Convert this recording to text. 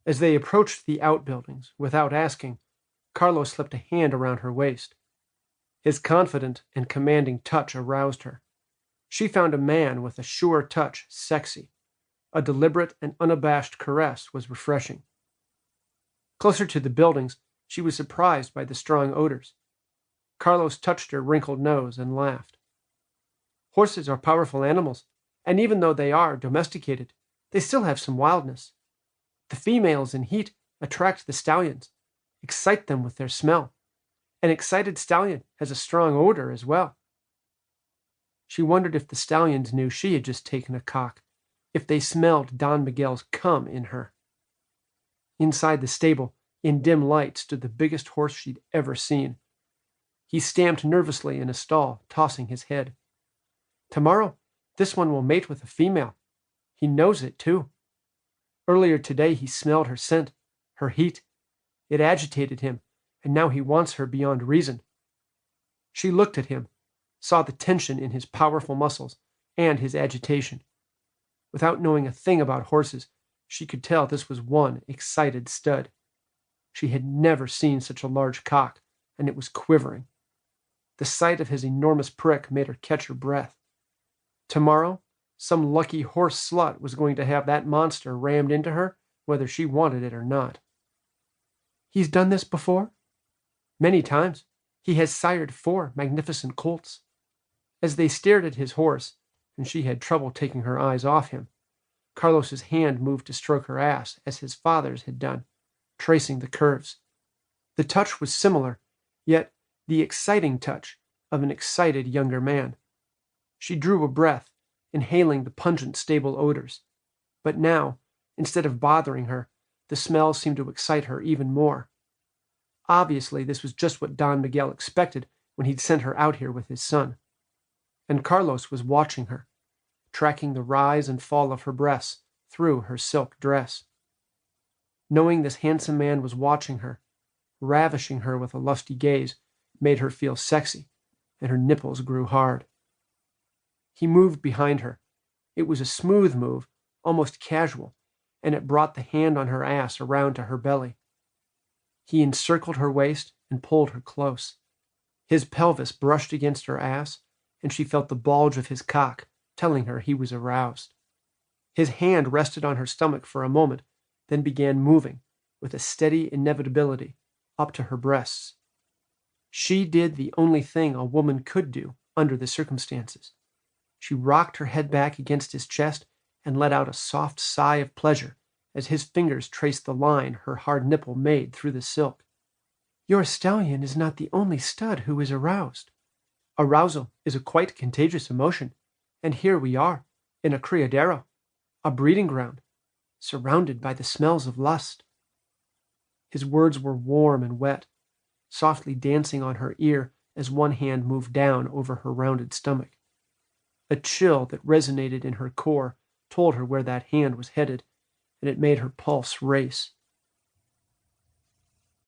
As they approached the outbuildings, without asking, Carlos slipped a hand around her waist. His confident and commanding touch aroused her. She found a man with a sure touch sexy. A deliberate and unabashed caress was refreshing. Closer to the buildings, she was surprised by the strong odors. Carlos touched her wrinkled nose and laughed. Horses are powerful animals, and even though they are domesticated, they still have some wildness. The females in heat attract the stallions, excite them with their smell. An excited stallion has a strong odor as well. She wondered if the stallions knew she had just taken a cock, if they smelled Don Miguel's cum in her. Inside the stable, in dim light, stood the biggest horse she'd ever seen. He stamped nervously in a stall, tossing his head. Tomorrow, this one will mate with a female. He knows it, too. Earlier today, he smelled her scent, her heat. It agitated him, and now he wants her beyond reason. She looked at him, saw the tension in his powerful muscles and his agitation. Without knowing a thing about horses, she could tell this was one excited stud. She had never seen such a large cock, and it was quivering. The sight of his enormous prick made her catch her breath. Tomorrow, some lucky horse slut was going to have that monster rammed into her, whether she wanted it or not. He's done this before? Many times. He has sired 4 magnificent colts. As they stared at his horse, and she had trouble taking her eyes off him, Carlos's hand moved to stroke her ass as his father's had done, tracing the curves. The touch was similar, yet the exciting touch of an excited younger man. She drew a breath, inhaling the pungent stable odors. But now, instead of bothering her, the smell seemed to excite her even more. Obviously, this was just what Don Miguel expected when he'd sent her out here with his son. And Carlos was watching her, tracking the rise and fall of her breasts through her silk dress. Knowing this handsome man was watching her, ravishing her with a lusty gaze, made her feel sexy, and her nipples grew hard. He moved behind her. It was a smooth move, almost casual, and it brought the hand on her ass around to her belly. He encircled her waist and pulled her close. His pelvis brushed against her ass, and she felt the bulge of his cock, telling her he was aroused. His hand rested on her stomach for a moment, then began moving, with a steady inevitability, up to her breasts. She did the only thing a woman could do under the circumstances. She rocked her head back against his chest and let out a soft sigh of pleasure as his fingers traced the line her hard nipple made through the silk. Your stallion is not the only stud who is aroused. Arousal is a quite contagious emotion, and here we are, in a criadero, a breeding ground, surrounded by the smells of lust. His words were warm and wet, softly dancing on her ear as one hand moved down over her rounded stomach. A chill that resonated in her core told her where that hand was headed, and it made her pulse race.